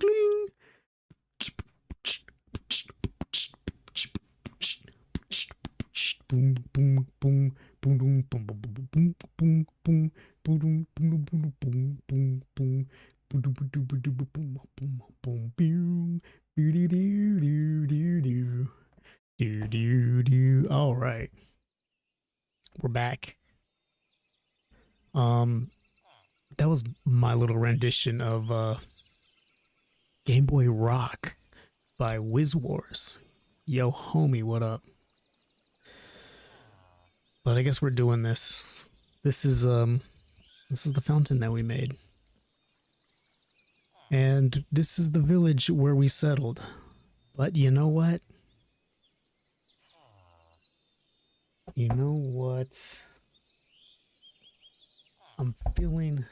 cling. Boom, boom, boom, boom, boom, boom, boom, boom, boom, boom, boom, boom, boom, boom, boom, boom, boom. All right, we're back. That was my little rendition of Game Boy Rock by Wiz Wars. Yo, homie, what up? But I guess we're doing this. This is the fountain that we made. And this is the village where we settled. But you know what? You know what? I'm feeling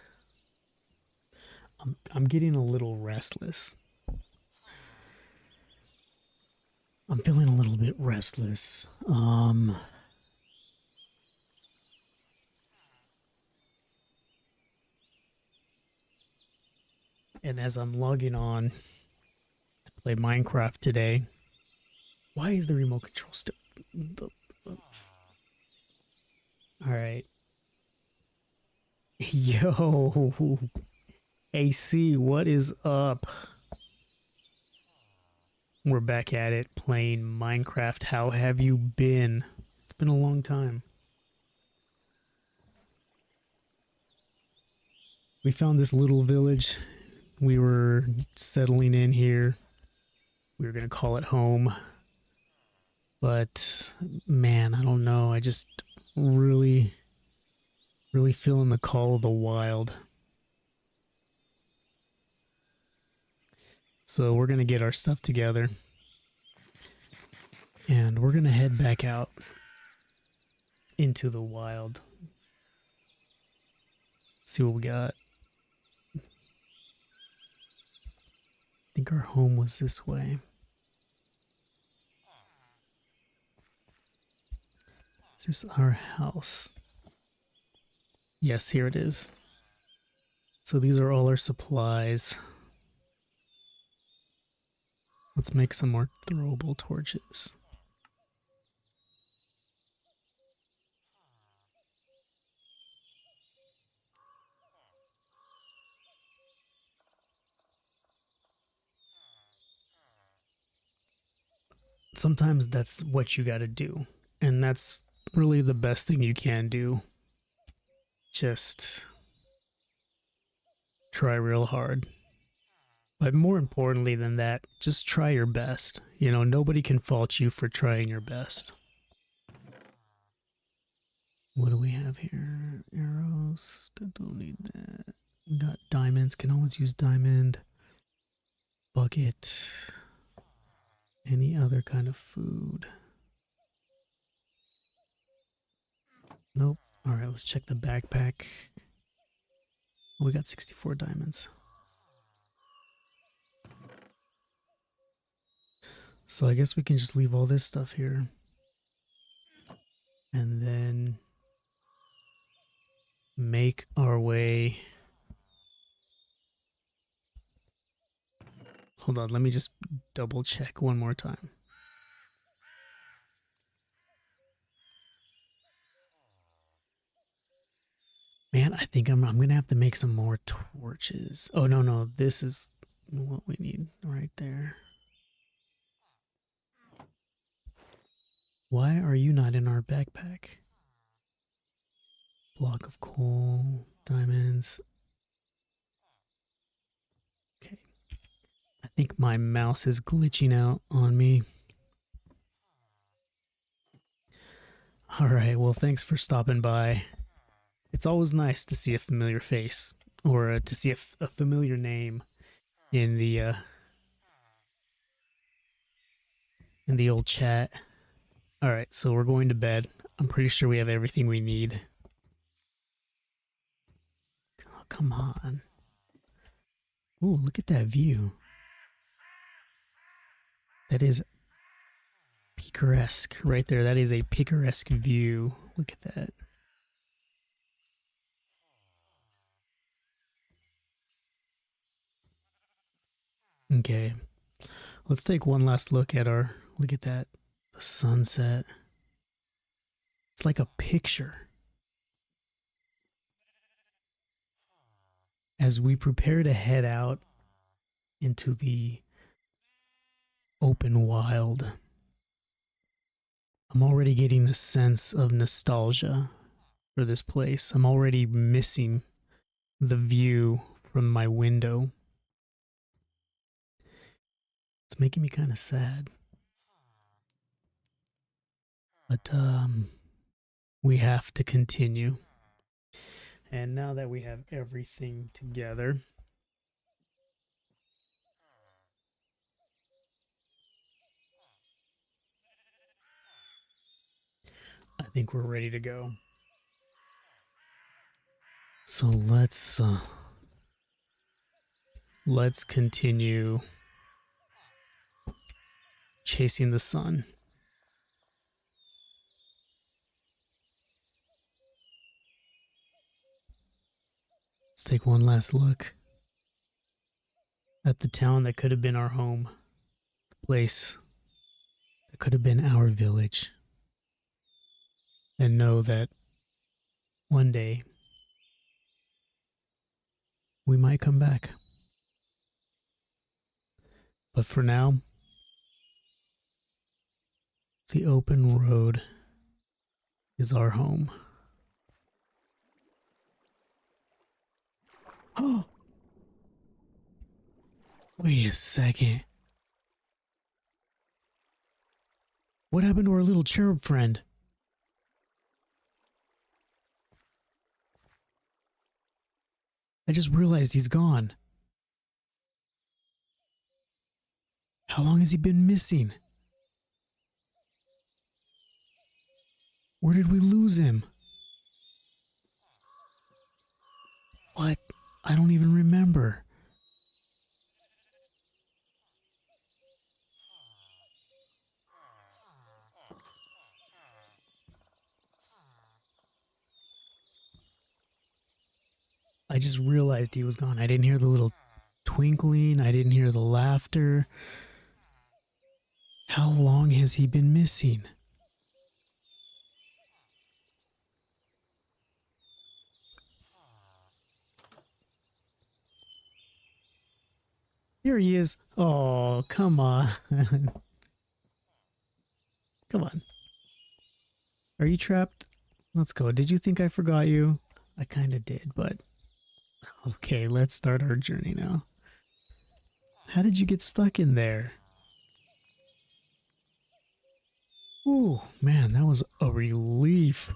I'm getting a little restless. I'm feeling a little bit restless. And as I'm logging on to play Minecraft today, why is the remote control still? All right. Yo, AC, what is up? We're back at it playing Minecraft. How have you been? It's been a long time. We found this little village. We were settling in here. We were going to call it home. But man, I don't know. I just really feeling the call of the wild. So we're going to get our stuff together. And we're going to head back out into the wild. See what we got. I think our home was this way. Is this our house? Yes, here it is. So these are all our supplies. Let's make some more throwable torches. Sometimes that's what you gotta do. And that's really the best thing you can do. Just try real hard. But more importantly than that, just try your best. You know, nobody can fault you for trying your best. What do we have here? Arrows. Don't need that. We got diamonds. Can always use diamond. Bucket. Any other kind of food. Nope. Alright, let's check the backpack. We got 64 diamonds. So I guess we can just leave all this stuff here. And then make our way. Hold on, let me just double check one more time. Man, I think I'm gonna have to make some more torches. Oh no, this is what we need right there. Why are you not in our backpack? Block of coal, diamonds. Okay. I think my mouse is glitching out on me. Alright, well thanks for stopping by. It's always nice to see a familiar face, or to see a familiar name in the old chat. All right, so we're going to bed. I'm pretty sure we have everything we need. Oh, come on. Ooh, look at that view. That is picaresque right there. That is a picaresque view. Look at that. Okay. Let's take one last look at look at that. The sunset. It's like a picture. As we prepare to head out into the open wild, I'm already getting the sense of nostalgia for this place. I'm already missing the view from my window. It's making me kind of sad. But we have to continue. And now that we have everything together, I think we're ready to go. So let's continue chasing the sun. Let's take one last look at the town that could have been our home, the place that could have been our village, and know that one day we might come back. But for now, the open road is our home. Oh, wait a second. What happened to our little cherub friend? I just realized he's gone. How long has he been missing? Where did we lose him? What? I don't even remember. I just realized he was gone. I didn't hear the little twinkling. I didn't hear the laughter. How long has he been missing? Here he is. Oh, come on. Come on. Are you trapped? Let's go. Did you think I forgot you? I kind of did, but okay, let's start our journey now. How did you get stuck in there? Ooh, man, that was a relief.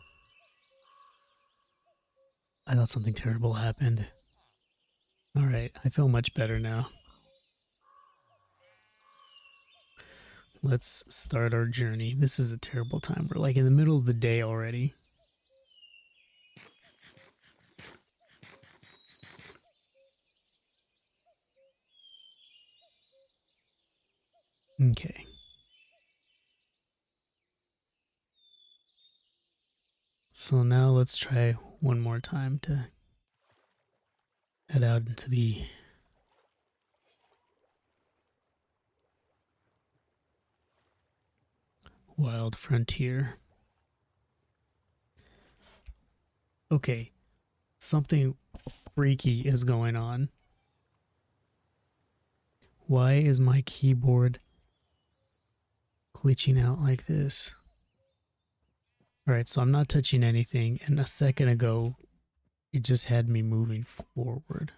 I thought something terrible happened. All right, I feel much better now. Let's start our journey. This is a terrible time. We're like in the middle of the day already. Okay. So now let's try one more time to head out into the wild frontier. Okay, something freaky is going on. Why is my keyboard glitching out like this? Alright, so I'm not touching anything, and a second ago, it just had me moving forward.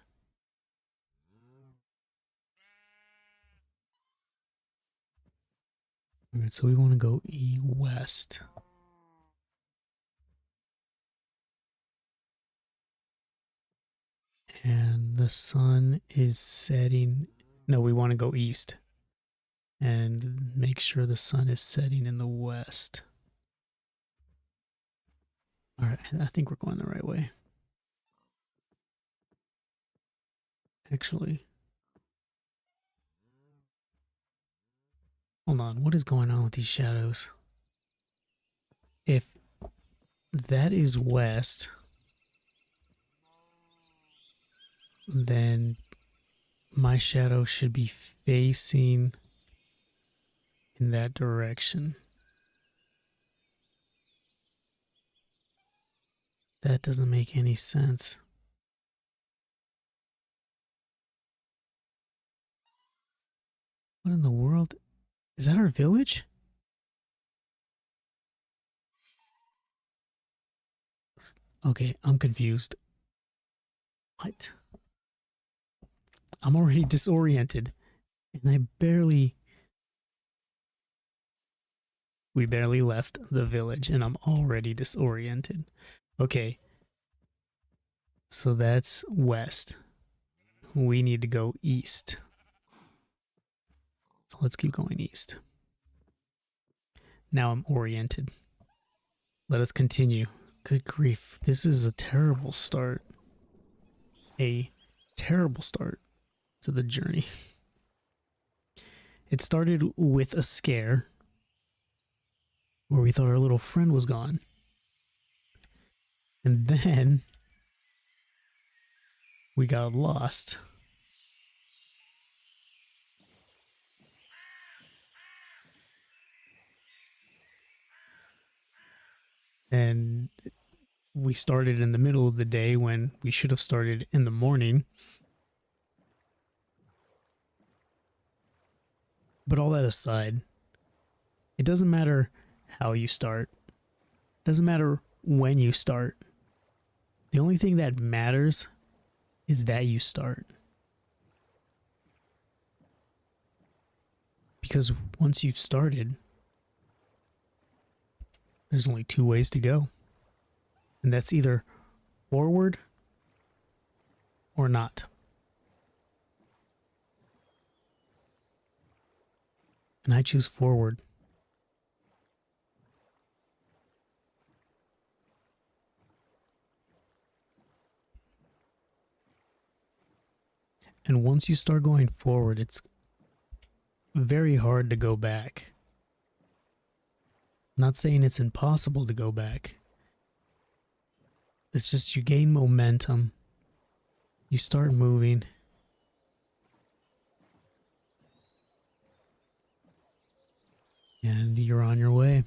Alright, so we want to go west. And the sun is setting. No, we want to go east. And make sure the sun is setting in the west. Alright, I think we're going the right way. Actually. Hold on, what is going on with these shadows? If that is west, then my shadow should be facing in that direction. That doesn't make any sense. What in the world? Is that our village? Okay, I'm confused. What? I'm already disoriented. And we barely left the village and I'm already disoriented. Okay, so that's west. We need to go east. So let's keep going east. Now I'm oriented. Let us continue. Good grief. This is a terrible start. A terrible start to the journey. It started with a scare where we thought our little friend was gone. And then we got lost. And we started in the middle of the day when we should have started in the morning. But all that aside, it doesn't matter how you start. It doesn't matter when you start. The only thing that matters is that you start. Because once you've started, there's only two ways to go. And that's either forward or not. And I choose forward. And once you start going forward, it's very hard to go back. I'm not saying it's impossible to go back. It's just you gain momentum. You start moving. And you're on your way.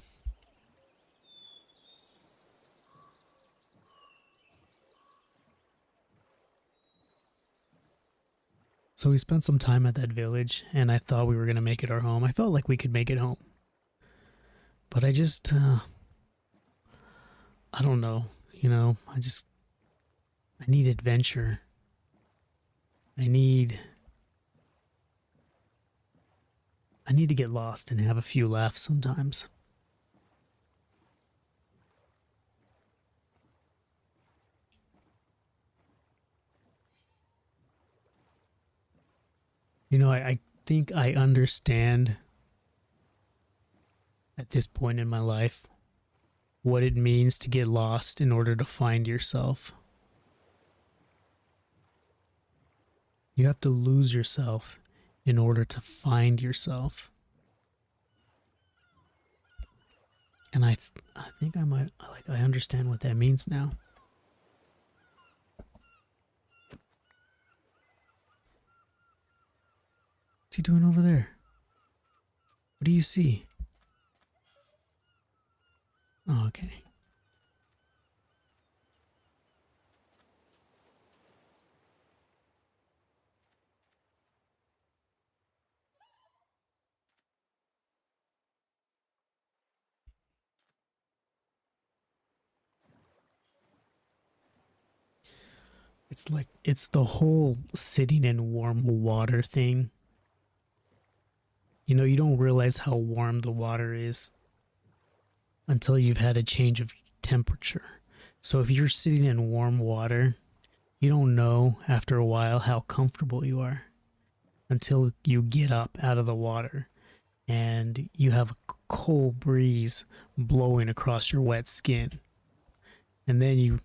So we spent some time at that village, and I thought we were going to make it our home. I felt like we could make it home. But I just, I don't know. You know, I need adventure. I need to get lost and have a few laughs sometimes. You know, I think I understand at this point in my life what it means to get lost in order to find yourself. You have to lose yourself in order to find yourself. And I think I understand what that means now. What's he doing over there? What do you see? Oh, okay. It's the whole sitting in warm water thing. You know, you don't realize how warm the water is until you've had a change of temperature. So if you're sitting in warm water, you don't know after a while how comfortable you are until you get up out of the water and you have a cold breeze blowing across your wet skin. And then you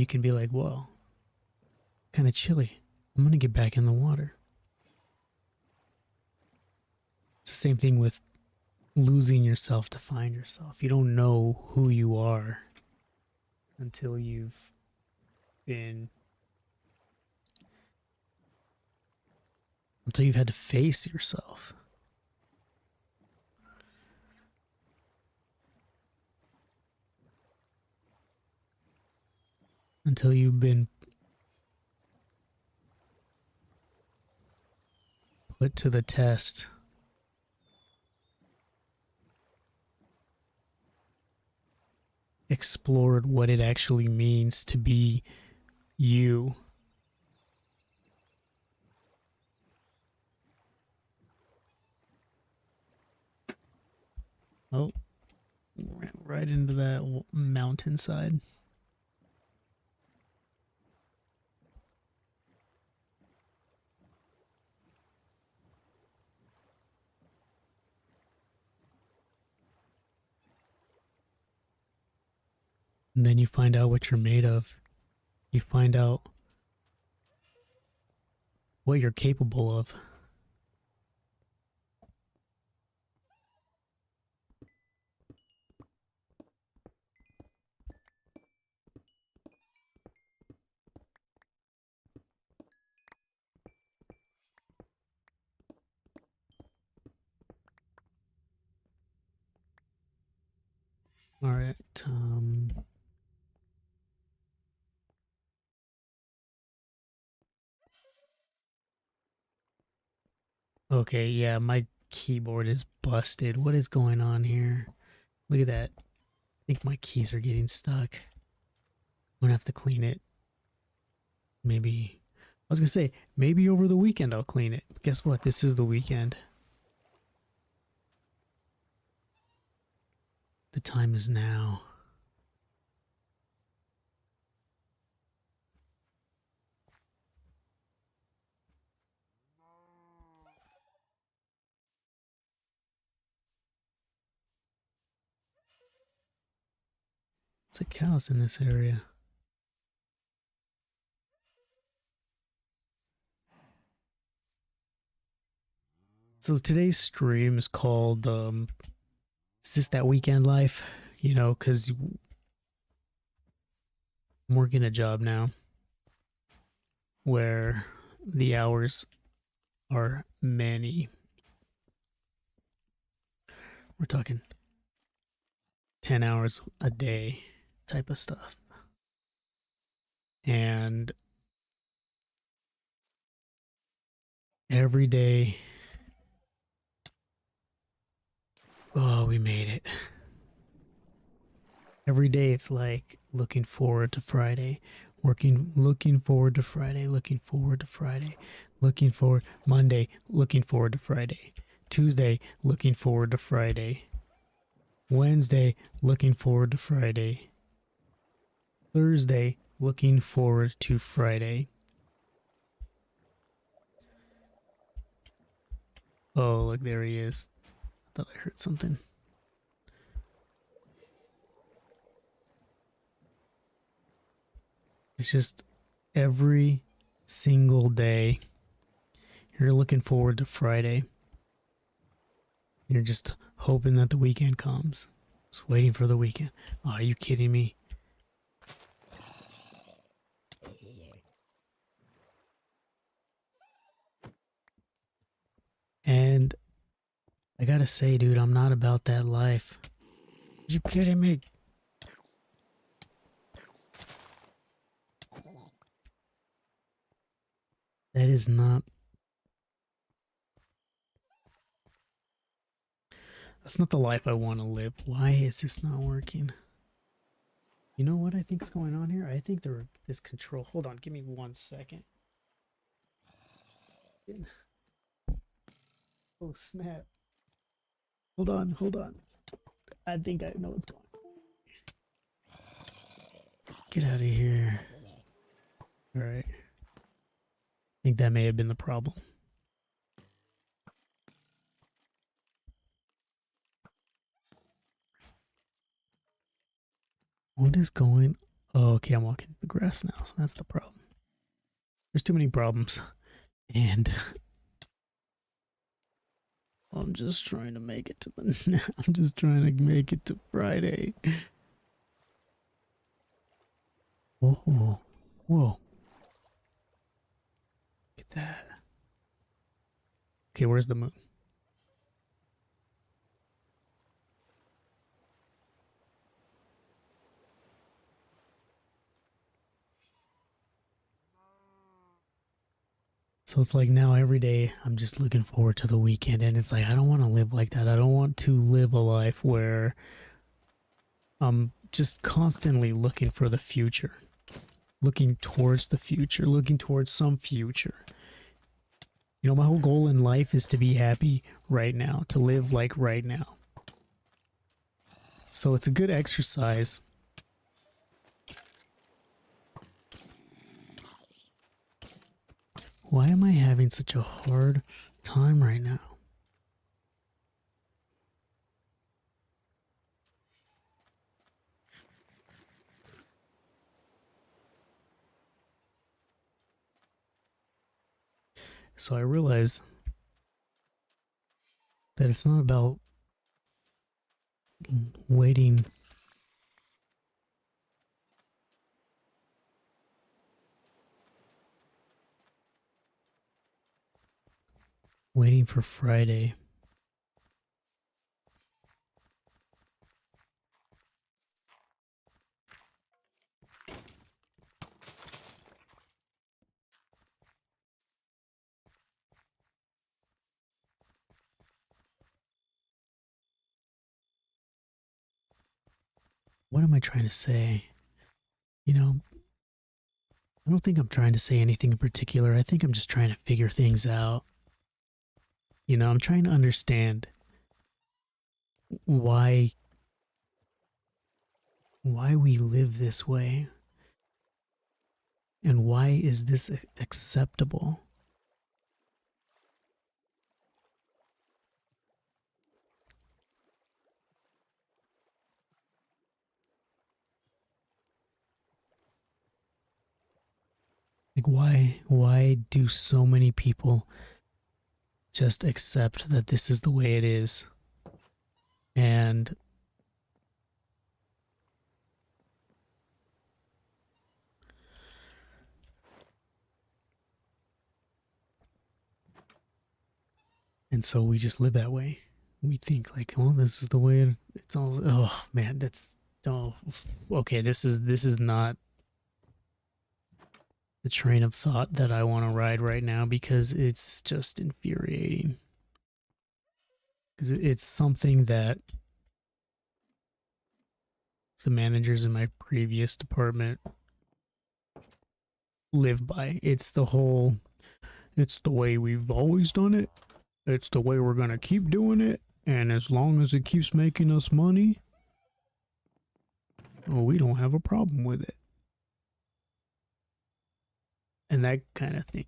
can be like, whoa, kind of chilly. I'm going to get back in the water. It's the same thing with losing yourself to find yourself. You don't know who you are until been you've had to face yourself. Until you've been put to the test. Explored what it actually means to be you. Oh, ran right into that mountainside. And then you find out what you're made of. You find out what you're capable of. All right. Okay, yeah, my keyboard is busted. What is going on here? Look at that. I think my keys are getting stuck. I'm gonna have to clean it. Maybe. I was gonna say, maybe over the weekend I'll clean it. But guess what? This is the weekend. The time is now. It's a cows in this area. So today's stream is called Is This That Weekend Life? You know, because I'm working a job now where the hours are many. We're talking 10 hours a day type of stuff. And every day, oh, we made it. Every day it's like looking forward to Friday, looking forward to Friday, looking forward to Friday, looking forward Monday, looking forward to Friday, Tuesday, looking forward to Friday, Wednesday, looking forward to Friday, Thursday, looking forward to Friday. Oh, look, there he is. I thought I heard something. It's just every single day you're looking forward to Friday. You're just hoping that the weekend comes. Just waiting for the weekend. Oh, are you kidding me? And I gotta say, dude, I'm not about that life. Are you kidding me? That is not. That's not the life I want to live. Why is this not working? You know what I think's going on here? I think there is control. Hold on, give me 1 second. Oh snap! Hold on, hold on. I think I know what's going on. Get out of here. All right. I think that may have been the problem. What is going? Oh, okay, I'm walking through the grass now, so that's the problem. There's too many problems. And I'm just trying to make it to the. I'm just trying to make it to Friday. Whoa, whoa! Look at that. Okay, where's the moon? So it's like now every day I'm just looking forward to the weekend, and it's like I don't want to live like that. I don't want to live a life where I'm just constantly looking for the future, looking towards the future, looking towards some future. You know, my whole goal in life is to be happy right now, to live like right now. So it's a good exercise. Why am I having such a hard time right now? So I realize that it's not about waiting waiting for Friday. What am I trying to say? You know, I don't think I'm trying to say anything in particular. I think I'm just trying to figure things out. You know, I'm trying to understand why we live this way and why is this acceptable? Like why do so many people just accept that this is the way it is? And so we just live that way. We think like, oh, this is the way it's all. Oh man, that's oh okay. This is not the train of thought that I want to ride right now because it's just infuriating. Because it's something that the managers in my previous department live by. It's the whole, it's the way we've always done it. It's the way we're going to keep doing it. And as long as it keeps making us money, well, we don't have a problem with it. And that kind of thing,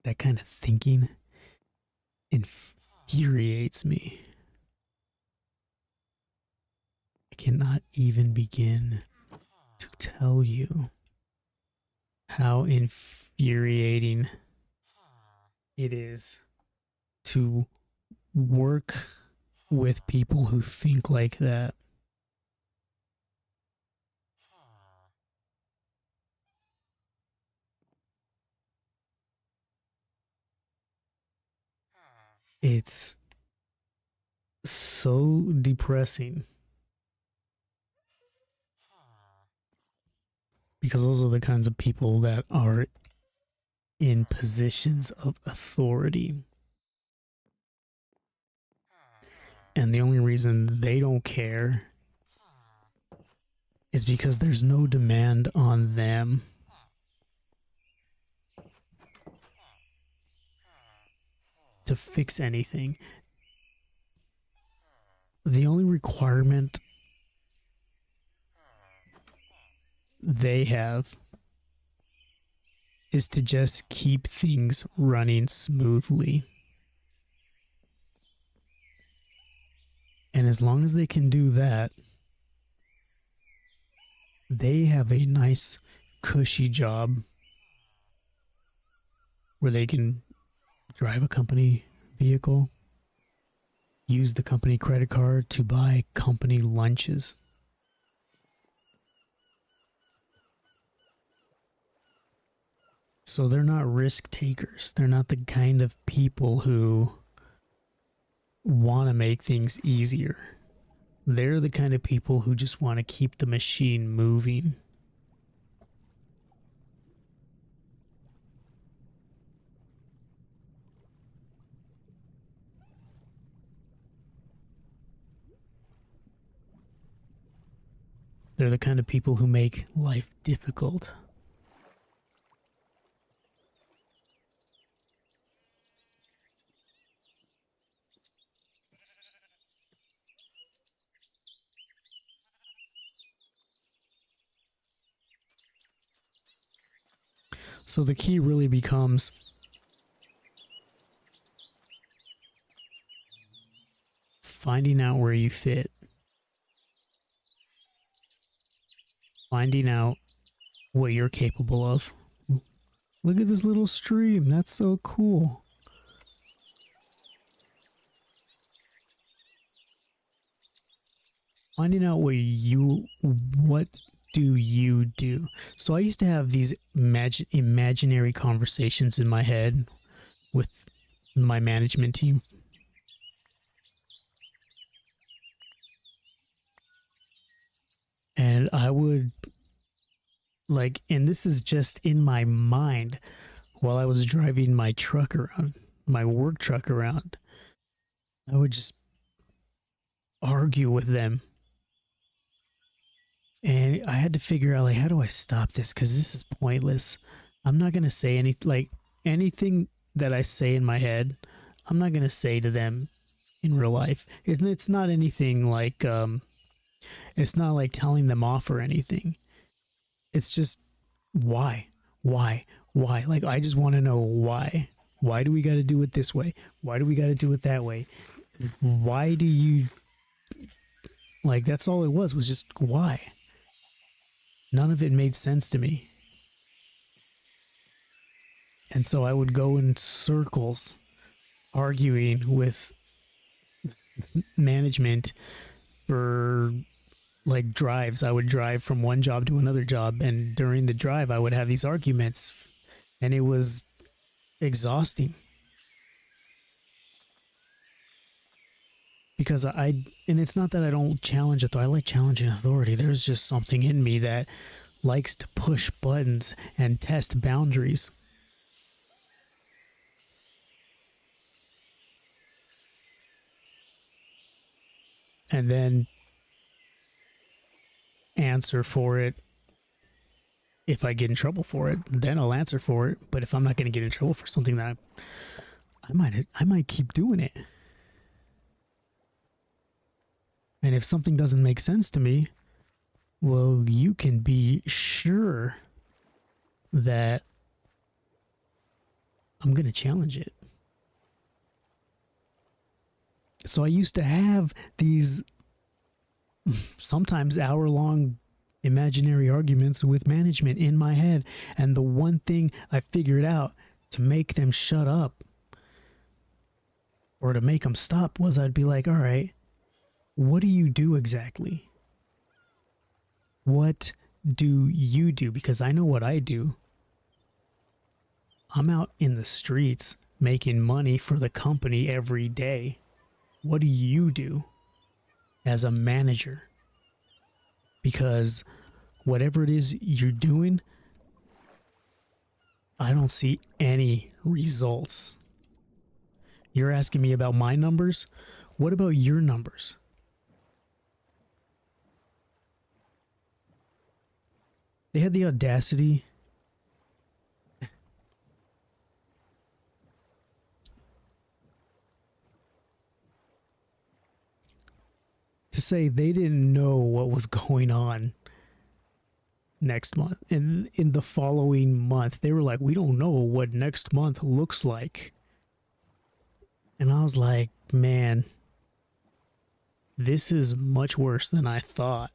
that kind of thinking infuriates me. I cannot even begin to tell you how infuriating it is to work with people who think like that. It's so depressing because those are the kinds of people that are in positions of authority. And the only reason they don't care is because there's no demand on them to fix anything. The only requirement they have is to just keep things running smoothly. And as long as they can do that, they have a nice, cushy job where they can drive a company vehicle, use the company credit card to buy company lunches. So they're not risk takers. They're not the kind of people who want to make things easier. They're the kind of people who just want to keep the machine moving. They're the kind of people who make life difficult. So the key really becomes finding out where you fit. Finding out what you're capable of. Look at this little stream. That's so cool. Finding out what do you do? So I used to have these imaginary conversations in my head with my management team. And I would and this is just in my mind while I was driving my truck around, my work truck around. I would just argue with them. And I had to figure out how do I stop this? Because this is pointless. I'm not going to say anything that I say in my head. I'm not going to say to them in real life. It's not anything it's not like telling them off or anything. It's just why? Like, I just want to know why. Why do we got to do it this way? Why do we got to do it that way? Why do you that's all it was just why? None of it made sense to me. And so I would go in circles arguing with management for drives. I would drive from one job to another job, and during the drive I would have these arguments, and it was exhausting. Because and it's not that I don't challenge authority. I like challenging authority. There's just something in me that likes to push buttons and test boundaries. And then answer for it. If I get in trouble for it, then I'll answer for it. But if I'm not going to get in trouble for something that I might keep doing it. And if something doesn't make sense to me, well, you can be sure that I'm going to challenge it. So I used to have these sometimes hour-long imaginary arguments with management in my head. And the one thing I figured out to make them shut up or to make them stop was I'd be like, all right, what do you do exactly? What do you do? Because I know what I do. I'm out in the streets making money for the company every day. What do you do as a manager? Because whatever it is you're doing, I don't see any results. You're asking me about my numbers? What about your numbers? They had the audacity to say they didn't know what was going on next month. And in the following month, they were like, we don't know what next month looks like. And I was like, man, this is much worse than I thought.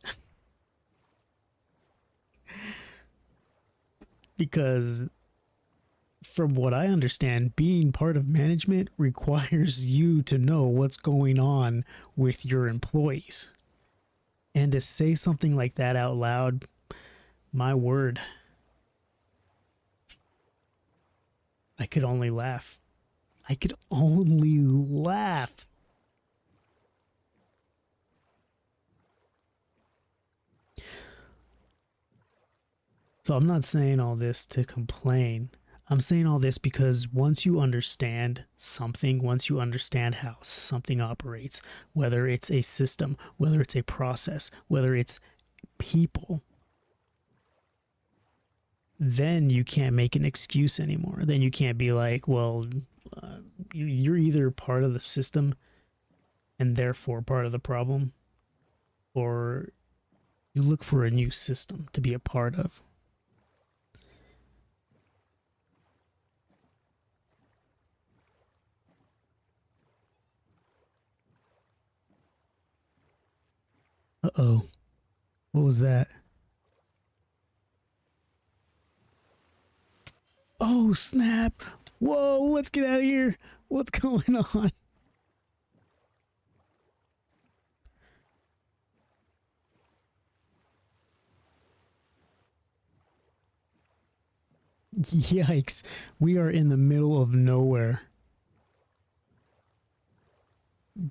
Because from what I understand, being part of management requires you to know what's going on with your employees. And to say something like that out loud, my word, I could only laugh. I could only laugh. So I'm not saying all this to complain. I'm saying all this because once you understand something, once you understand how something operates, whether it's a system, whether it's a process, whether it's people, then you can't make an excuse anymore. Then you can't be like, well, you're either part of the system and therefore part of the problem, or you look for a new system to be a part of. Uh-oh. What was that? Oh, snap. Whoa, let's get out of here. What's going on? Yikes. We are in the middle of nowhere.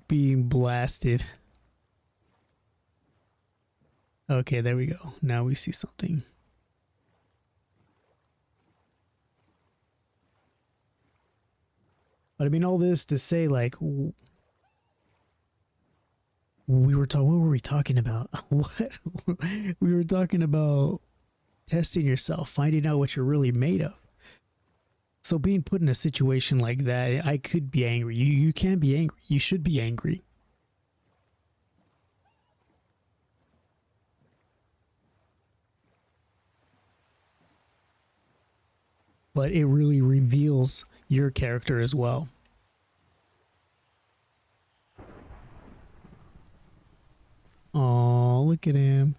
Being blasted. Okay, there we go. Now we see something. But I mean, all this to say, like, we were talking. What were we talking about? What? We were talking about testing yourself, finding out what you're really made of. So being put in a situation like that, I could be angry. You can be angry. You should be angry. But it really reveals your character as well. Oh, look at him.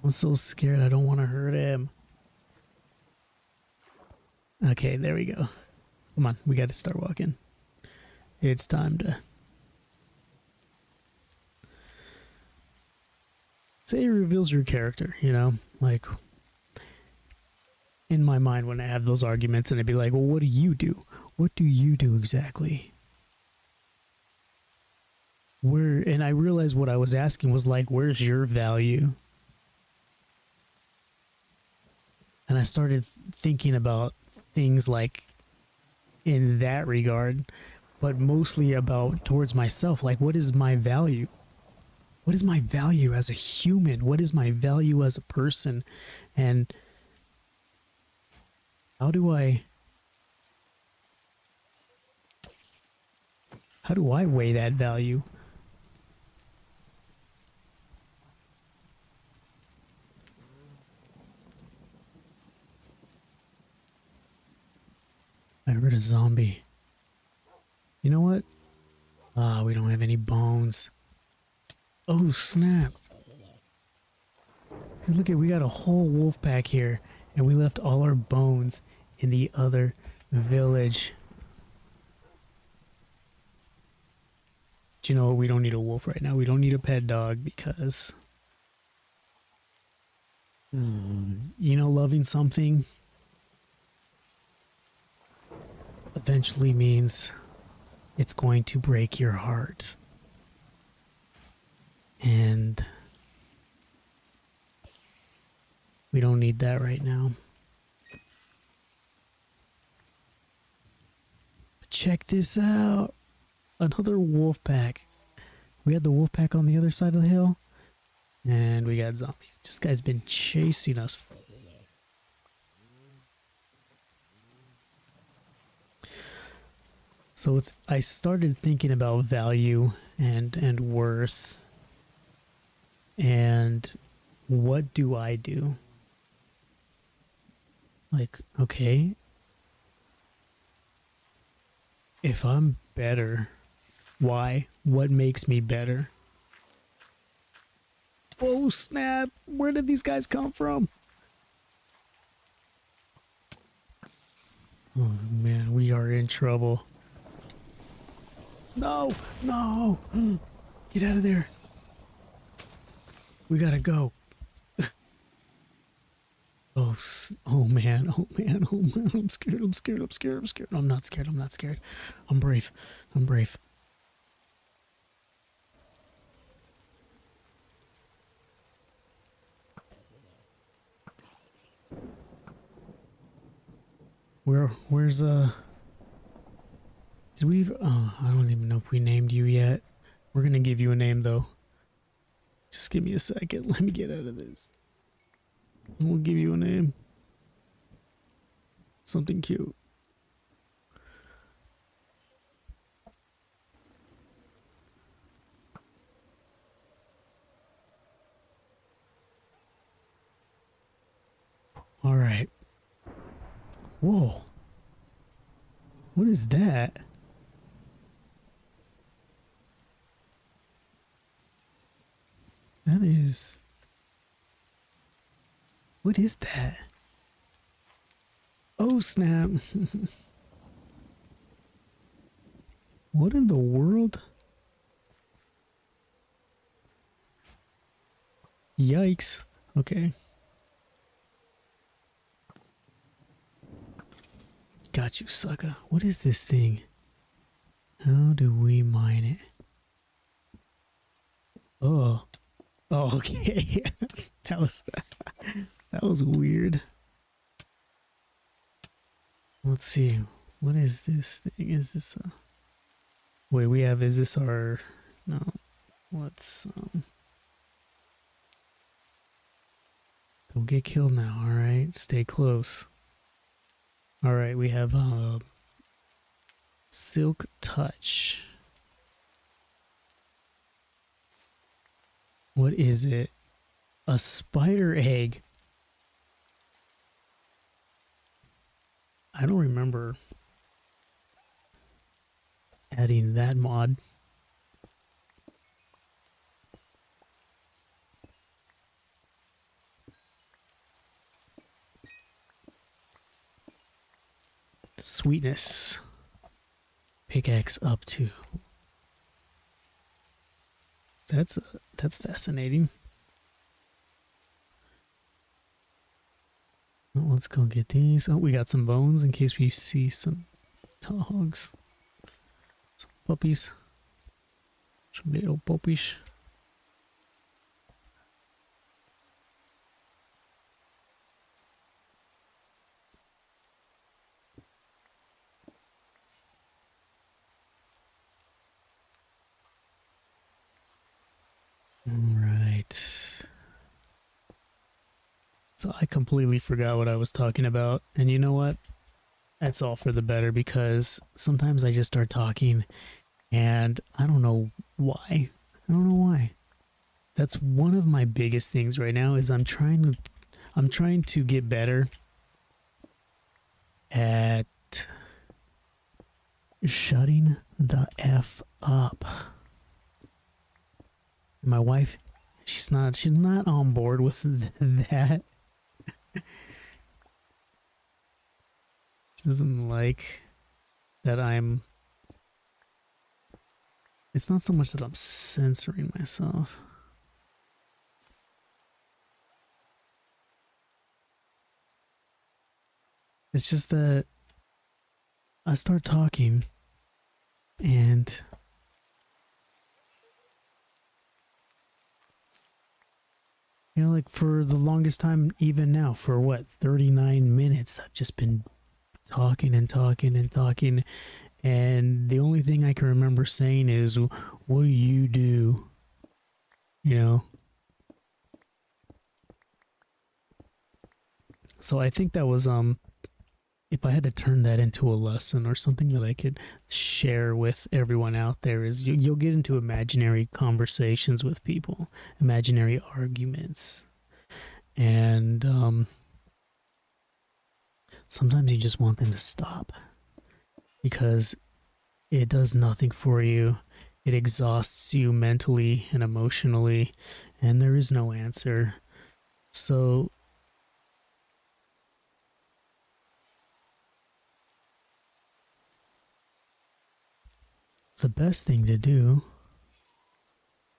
I'm so scared. I don't want to hurt him. Okay, there we go. Come on, we got to start walking. It's time to... Say it reveals your character, you know? Like, in my mind when I have those arguments and I'd be like, well, what do you do? What do you do exactly? Where, and I realized what I was asking was like, where's your value? And I started thinking about things like in that regard, but mostly about towards myself. Like, what is my value? What is my value as a human? What is my value as a person? And how do I weigh that value? I heard a zombie. You know what? Ah, we don't have any bones. Oh, snap. Look at, we got a whole wolf pack here, and we left all our bones in the other village. But you know what? We don't need a wolf right now. We don't need a pet dog because, you know, loving something eventually means it's going to break your heart. And we don't need that right now. But check this out. Another wolf pack. We had the wolf pack on the other side of the hill. And we got zombies. This guy's been chasing us. So I started thinking about value and worth. And what do I do? Like, okay, if I'm better, why? What makes me better? Oh, snap. Where did these guys come from? Oh man, we are in trouble. No, no. Get out of there. We gotta go. Oh, oh man, oh man, oh man. I'm scared, I'm scared, I'm scared, I'm scared. I'm not scared, I'm not scared. I'm brave, I'm brave. Where's did we, I don't even know if we named you yet. We're gonna give you a name though. Just give me a second. Let me get out of this. We'll give you a name. Something cute. All right. Whoa. What is that? That is... What is that? Oh, snap. What in the world? Yikes. Okay. Got you, sucker. What is this thing? How do we mine it? Oh. Oh, okay. that was that was weird. Let's see. What is this thing? Is this a... Wait, we have... Is this our... No. Let's... Don't get killed now, alright? Stay close. Alright, we have... Silk Touch. What is it? A spider egg. I don't remember adding that mod. Sweetness. Pickaxe up to. That's fascinating. Well, let's go get these. Oh, we got some bones in case we see some dogs. Some puppies. Some little puppies. Right. So I completely forgot what I was talking about. And you know what? That's all for the better, because sometimes I just start talking and I don't know why. I don't know why. That's one of my biggest things right now is I'm trying to get better at shutting the F up. My wife, she's not on board with that. She doesn't like that I'm... It's not so much that I'm censoring myself. It's just that I start talking and you know, like for the longest time, even now, for what, 39 minutes, I've just been talking and talking and talking. And the only thing I can remember saying is, what do you do? You know? So I think that was, if I had to turn that into a lesson or something that I could share with everyone out there, is you'll get into imaginary conversations with people, imaginary arguments. And sometimes you just want them to stop because it does nothing for you. It exhausts you mentally and emotionally, and there is no answer. So It's the best thing to do.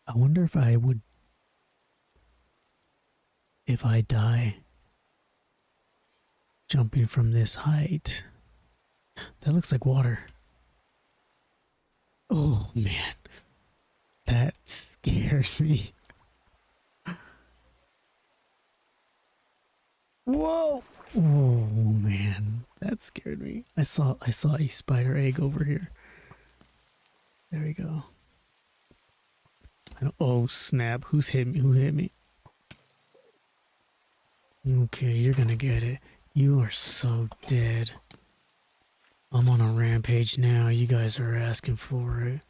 I wonder if I would, if I die jumping from this height. That looks like water. Oh man, that scared me. Whoa! Oh man, that scared me. I saw a spider egg over here. There we go. Oh snap! Who's hit me? Who hit me? Okay, you're gonna get it. You are so dead. I'm on a rampage now. You guys are asking for it.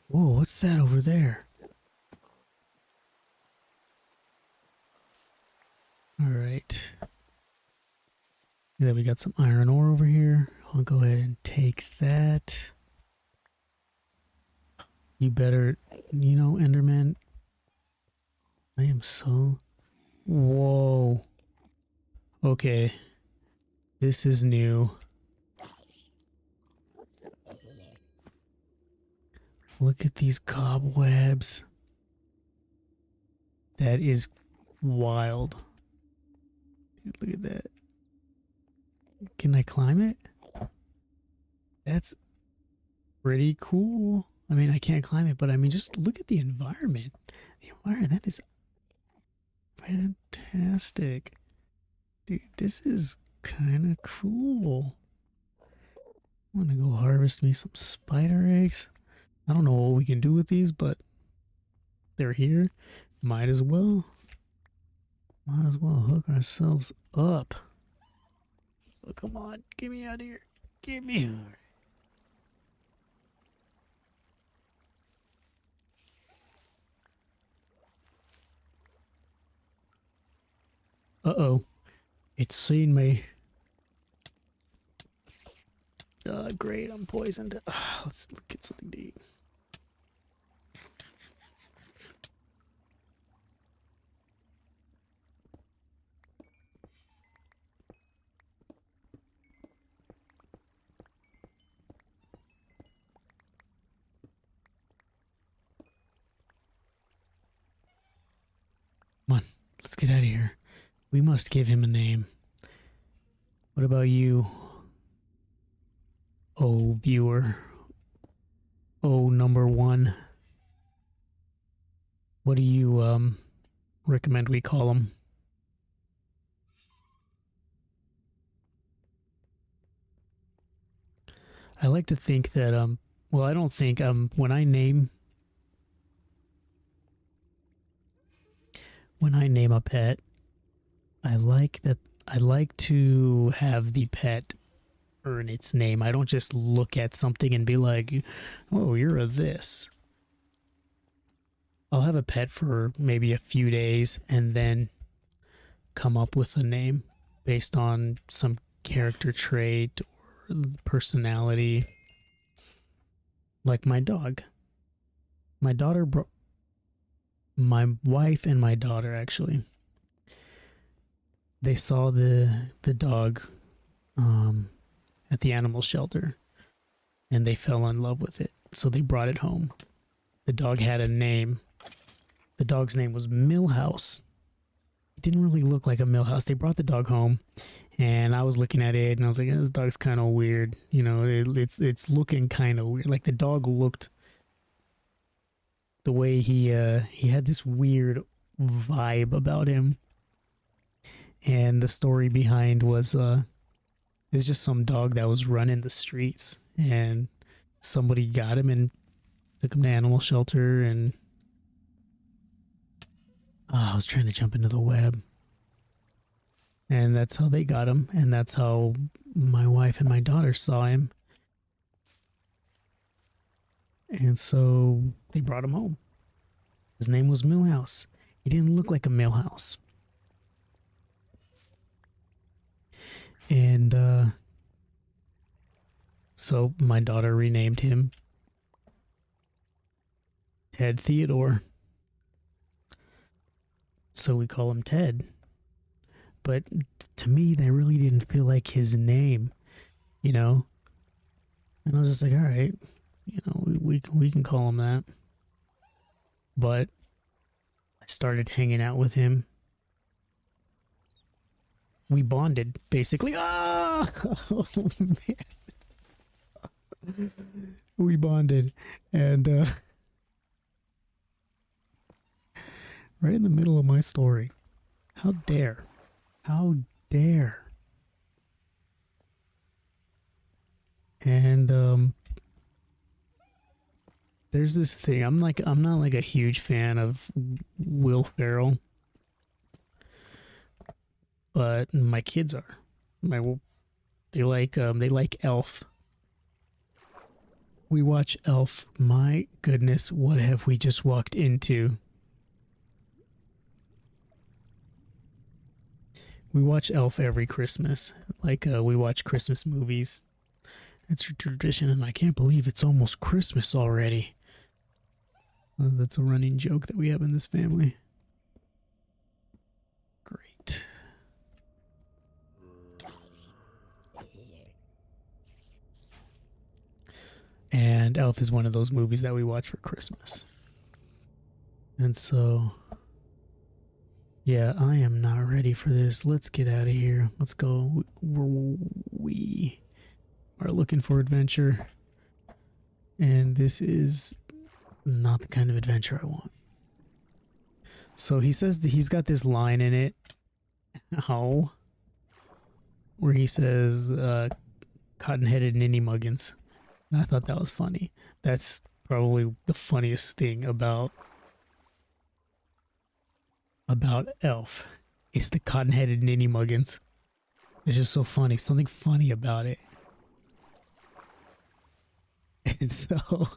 Whoa, what's that over there? Alright. Then we got some iron ore over here. I'll go ahead and take that. You better, you know, Enderman. I am so... Whoa. Okay. This is new. Look at these cobwebs. That is wild. Look at that. Can I climb it? That's pretty cool. I mean, I can't climb it, but I mean, just look at the environment. The environment, that is fantastic. Dude, this is kind of cool. I'm gonna go harvest me some spider eggs. I don't know what we can do with these, but they're here. Might as well. Might as well hook ourselves up. Oh, come on. Get me out of here. Get me out. Uh-oh. It's seen me. Great. I'm poisoned. Let's get something to eat. Come on. Let's get out of here. We must give him a name. What about you? Oh, viewer. Oh, number one. What do you, recommend we call him? I like to think that, well, I don't think, when I name a pet, I like to have the pet earn its name. I don't just look at something and be like, oh, you're a this. I'll have a pet for maybe a few days and then come up with a name based on some character trait or personality. Like my dog. My wife and my daughter, actually, they saw the dog at the animal shelter and they fell in love with it, so they brought it home. The dog had a name. The dog's name was Millhouse. It didn't really look like a millhouse. They brought the dog home and I was looking at it and I was like, this dog's kind of weird, you know. It's looking kind of weird. Like, the dog looked, the way he had this weird vibe about him. And the story behind was it's just some dog that was running the streets and somebody got him and took him to animal shelter. And I was trying to jump into the web, and that's how they got him, and that's how my wife and my daughter saw him, and so they brought him home. His name was Millhouse. He didn't look like a millhouse. And so my daughter renamed him Ted Theodore. So we call him Ted. but to me, that really didn't feel like his name, you know? And I was just like, all right, you know, we can call him that. But I started hanging out with him. We bonded, basically. Ah! Oh, man. We bonded. And right in the middle of my story. How dare. How dare. And there's this thing. I'm not like a huge fan of Will Ferrell, but my kids are. They like Elf. We watch Elf. My goodness, what have we just walked into? We watch Elf every Christmas. We watch Christmas movies. It's a tradition, and I can't believe it's almost Christmas already. That's a running joke that we have in this family. Great. And Elf is one of those movies that we watch for Christmas. And so, yeah, I am not ready for this. Let's get out of here. Let's go. We are looking for adventure. And this is not the kind of adventure I want. So he says that he's got this line in it. How? Where he says, cotton-headed ninny muggins. And I thought that was funny. That's probably the funniest thing about Elf is the cotton-headed ninny muggins. It's just so funny. Something funny about it. And so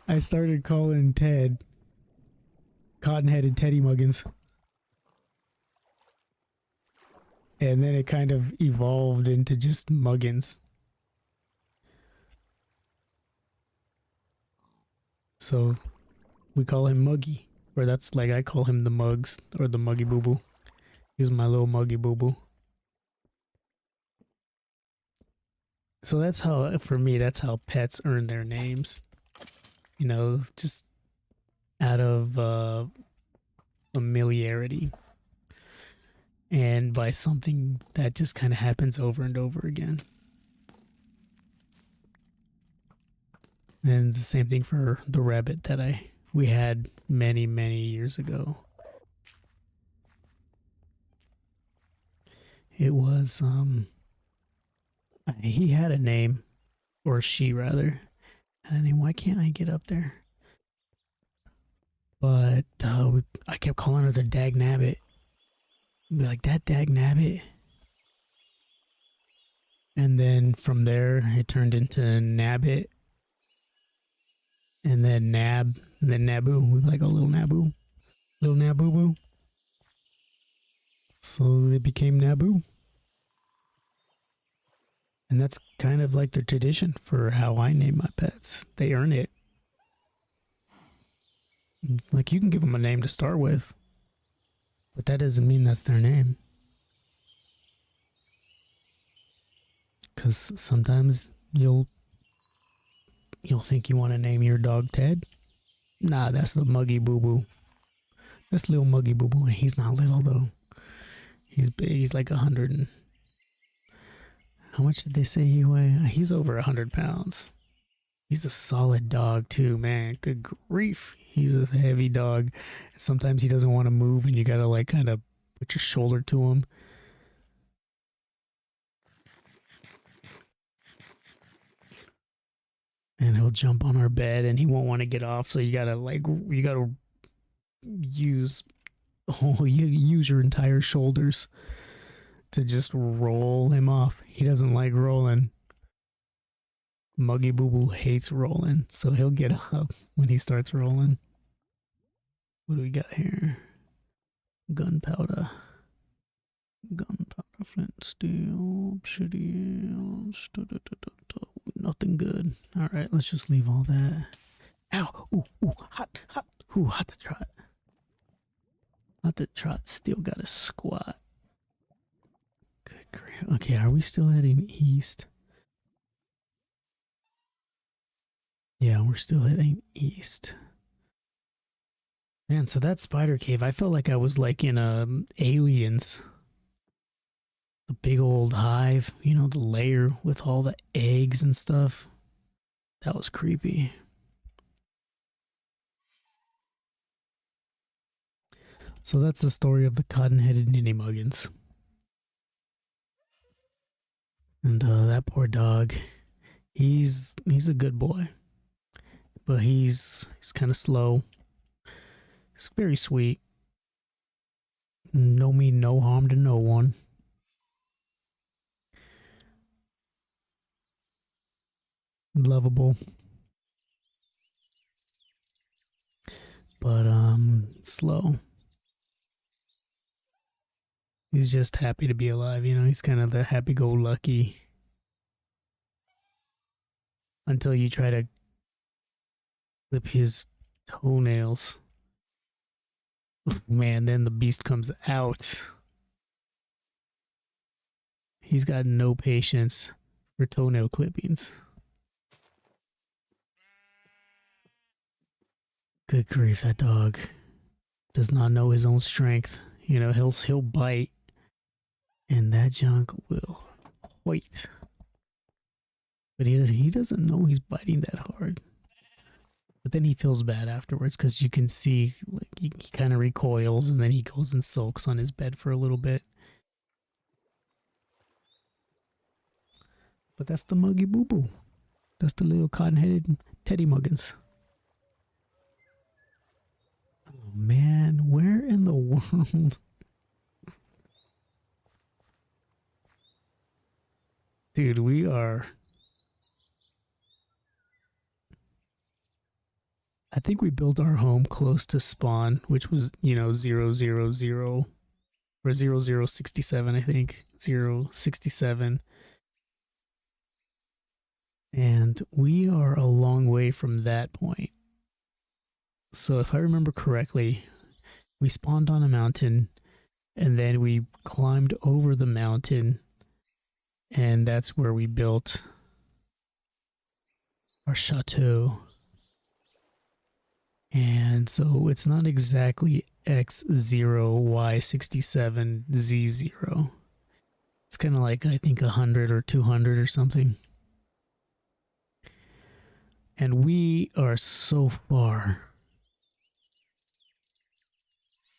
I started calling Ted cotton-headed Teddy Muggins. And then it kind of evolved into just Muggins. So we call him Muggy. Or that's like I call him the Mugs or the Muggy Boo Boo. He's my little Muggy Boo Boo. So that's how, for me, that's how pets earn their names. You know, just out of familiarity. And by something that just kind of happens over and over again. And the same thing for the rabbit that we had many, many years ago. It was, he had a name, or she rather, had a name. Why can't I get up there? But I kept calling her the Dag Nabbit. Be like, that Dag Nabbit. And then from there, it turned into Nabbit. And then Nab, and then Naboo. We'd be like, oh, little Naboo. Little Naboo Boo. So it became Naboo. And that's kind of like the tradition for how I name my pets. They earn it. Like, you can give them a name to start with, but that doesn't mean that's their name. Because sometimes you'll think you want to name your dog Ted. Nah, that's the Muggy Boo Boo. That's little Muggy Boo Boo. He's not little though. He's big. He's like 100 and... How much did they say he weigh? He's over 100 pounds. He's a solid dog too, man. Good grief. He's a heavy dog. Sometimes he doesn't want to move and you gotta like kind of put your shoulder to him. And he'll jump on our bed and he won't want to get off. So you gotta use your entire shoulders to just roll him off. He doesn't like rolling. Muggy Boo Boo hates rolling, so he'll get up when he starts rolling. What do we got here? Gunpowder, flint, steel, shitty, nothing good. All right, let's just leave all that. Ow! Ooh, hot! Ooh, hot to try. Not the trot still got a squat. Good grief. Okay, are we still heading east? Yeah, we're still heading east. Man, so that spider cave, I felt like I was like in Aliens. The big old hive, you know, the layer with all the eggs and stuff. That was creepy. So that's the story of the cotton-headed ninny-muggins. And that poor dog, he's a good boy, but he's kind of slow. He's very sweet. No mean no harm to no one. Lovable, but slow. He's just happy to be alive, you know. He's kind of the happy-go-lucky until you try to clip his toenails. Man, then the beast comes out. He's got no patience for toenail clippings. Good grief, that dog does not know his own strength. You know, he'll bite, and that junk will hoit. But he doesn't know he's biting that hard. But then he feels bad afterwards because you can see like he kind of recoils and then he goes and sulks on his bed for a little bit. But that's the muggy boo boo. That's the little cotton-headed teddy muggins. Oh man, where in the world? Dude, we are. I think we built our home close to spawn, which was, you know, 000 or 0067, I think. 067. And we are a long way from that point. So if I remember correctly, we spawned on a mountain and then we climbed over the mountain, and that's where we built our chateau. And so it's not exactly X0, Y67, Z0. It's kind of like, I think, 100 or 200 or something. And we are so far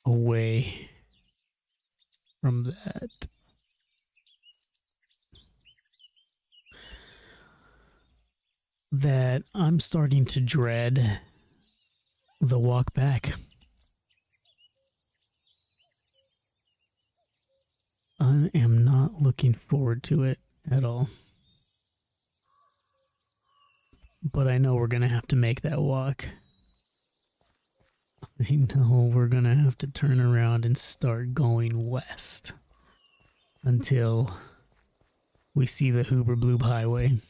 away from that. That I'm starting to dread the walk back. I am not looking forward to it at all. But I know we're going to have to make that walk. I know we're going to have to turn around and start going west until we see the Hoover Bloob Highway.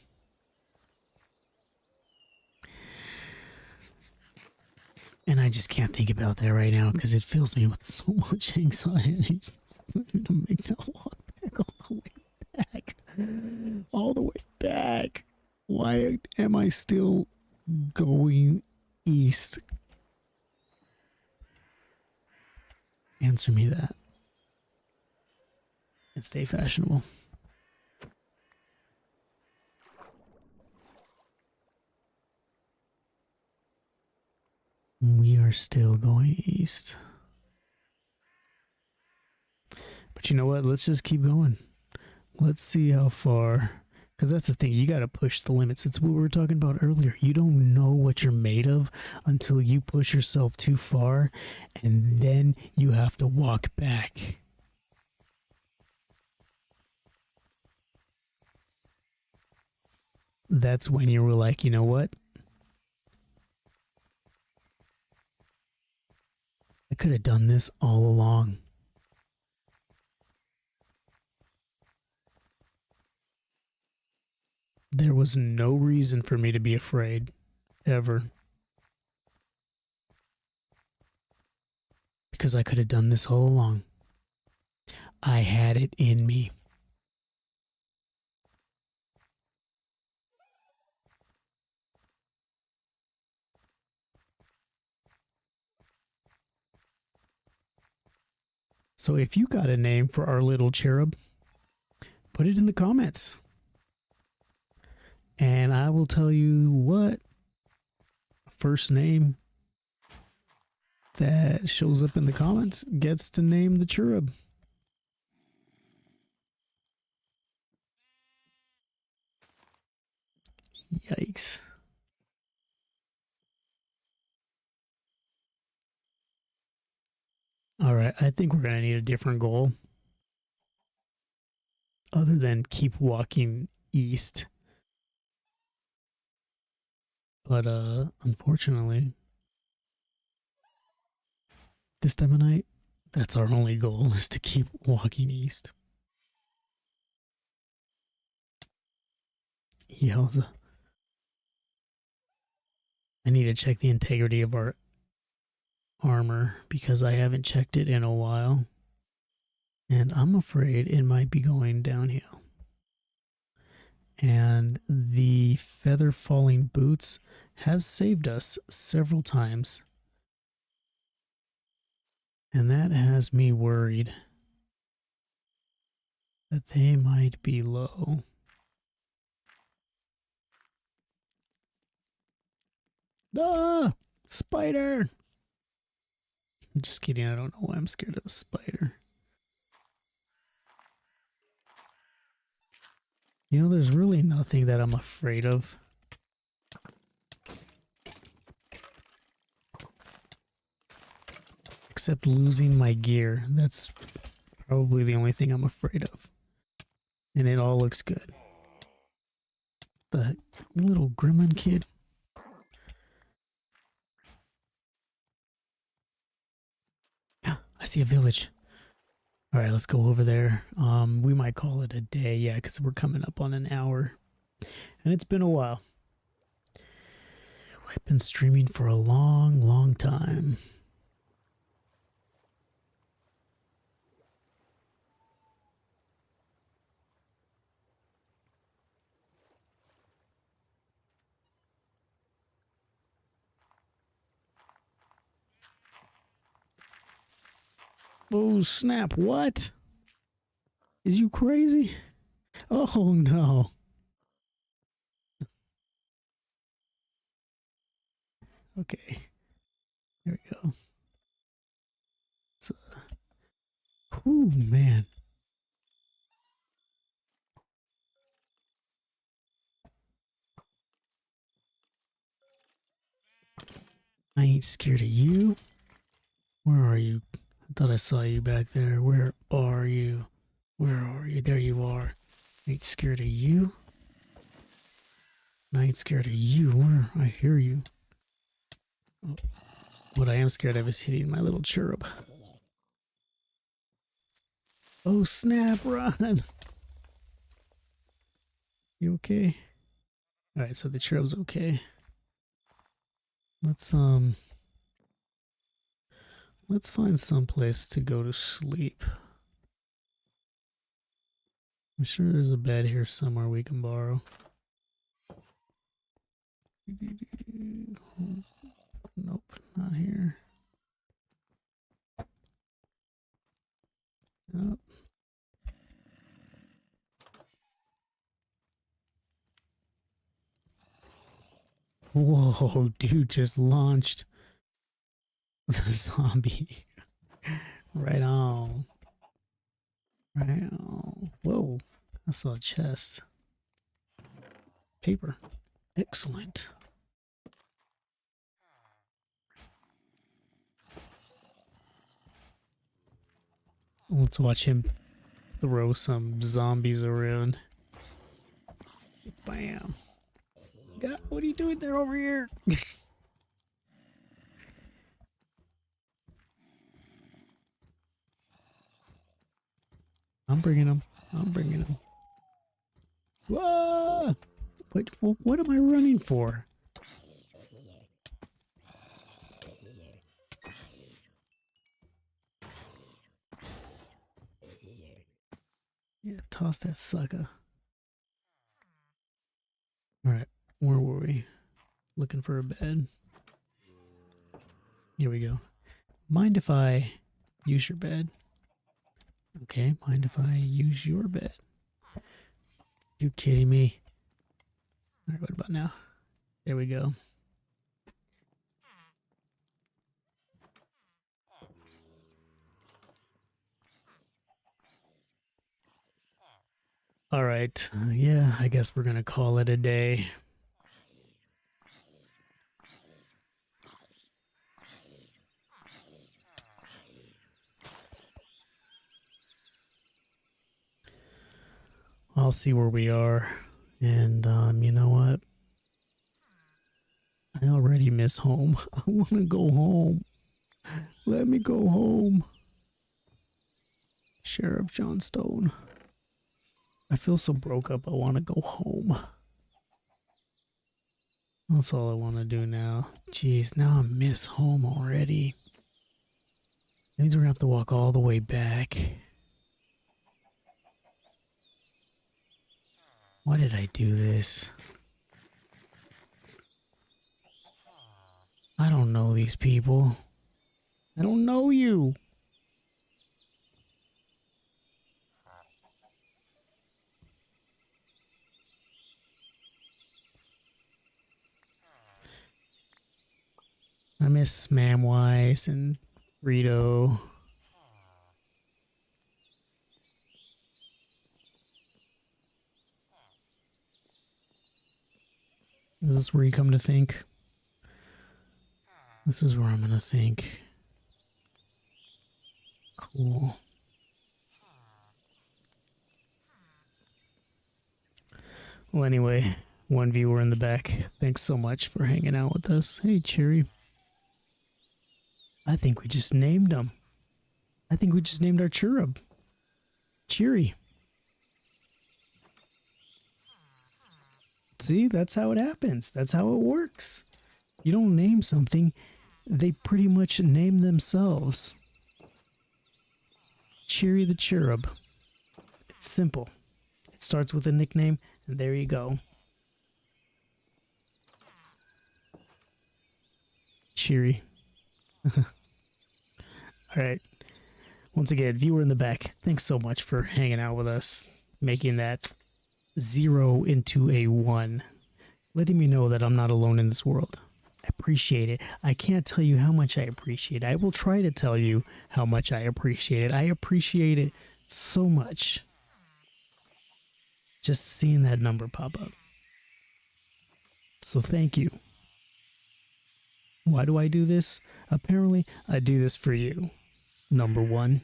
And I just can't think about that right now because it fills me with so much anxiety to make that walk back all the way back. All the way back. Why am I still going east? Answer me that. And stay fashionable. We are still going east. But you know what? Let's just keep going. Let's see how far. Because that's the thing. You got to push the limits. It's what we were talking about earlier. You don't know what you're made of until you push yourself too far. And then you have to walk back. That's when you were like, you know what? I could have done this all along. There was no reason for me to be afraid, ever. because I could have done this all along. I had it in me. So if you got a name for our little cherub, put it in the comments. And I will tell you what first name that shows up in the comments gets to name the cherub. Yikes. All right, I think we're going to need a different goal other than keep walking east. But unfortunately, this time of night, that's our only goal, is to keep walking east. Yowza. I need to check the integrity of our armor because I haven't checked it in a while. And I'm afraid it might be going downhill. And the feather falling boots has saved us several times. And that has me worried that they might be low. Ah! Spider! I'm just kidding, I don't know why I'm scared of a spider. You know, there's really nothing that I'm afraid of. Except losing my gear. That's probably the only thing I'm afraid of. And it all looks good. The little gremlin kid. I see a village. All right, let's go over there. We might call it a day, yeah, because we're coming up on an hour. And it's been a while. We've been streaming for a long, long time. Oh, snap. What? Is you crazy? Oh, no. Okay. There we go. Ooh, man. I ain't scared of you. Where are you? I thought I saw you back there. Where are you? Where are you? There you are. I ain't scared of you. I ain't scared of you. Where? I hear you. Oh, what I am scared of is hitting my little cherub. Oh, snap, run. You okay? Alright, so the cherub's okay. Let's find some place to go to sleep. I'm sure there's a bed here somewhere we can borrow. Nope, not here. Nope. Whoa, dude just launched the zombie. Right on. Right on. Whoa, I saw a chest. Paper. Excellent. Let's watch him throw some zombies around. Bam. God, what are you doing there over here? I'm bringing him. I'm bringing him. Whoa! Wait, what am I running for? Yeah, toss that sucker. Alright, where were we? Looking for a bed. Here we go. Mind if I use your bed? Okay, mind if I use your bed? You kidding me? Alright, what about now? There we go. Alright, yeah, I guess we're gonna call it a day. I'll see where we are. And, you know what? I already miss home. I want to go home. Let me go home. Sheriff Johnstone. I feel so broke up. I want to go home. That's all I want to do now. Jeez, now I miss home already. That means we're going to have to walk all the way back. Why did I do this? I don't know these people. I don't know you. I miss Mamwise and Rito. Is this where you come to think? This is where I'm gonna think. Cool. Well, anyway, one viewer in the back, thanks so much for hanging out with us. Hey, Cherry. I think we just named him. I think we just named our cherub. Cheery. See, that's how it happens. That's how it works. You don't name something, they pretty much name themselves. Cheery the cherub. It's simple. It starts with a nickname, and there you go. Cheery. Alright. Once again, viewer in the back, thanks so much for hanging out with us, making that 0 into a 1. Letting me know that I'm not alone in this world. I appreciate it. I can't tell you how much I appreciate it. I will try to tell you how much I appreciate it. I appreciate it so much. Just seeing that number pop up. So thank you. Why do I do this? Apparently, I do this for you. Number one.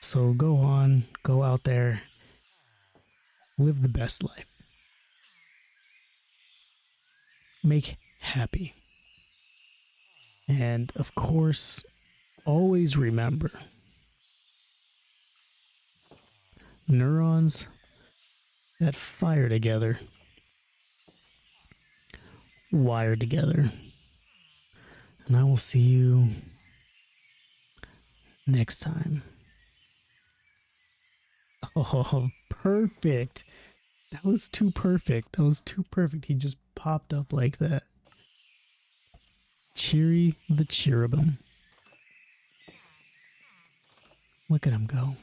So go on, go out there, live the best life. Make happy. And of course, always remember, neurons that fire together, wire together. And I will see you next time. Oh, perfect. That was too perfect. That was too perfect. He just popped up like that. Cheery the cherubim. Look at him go.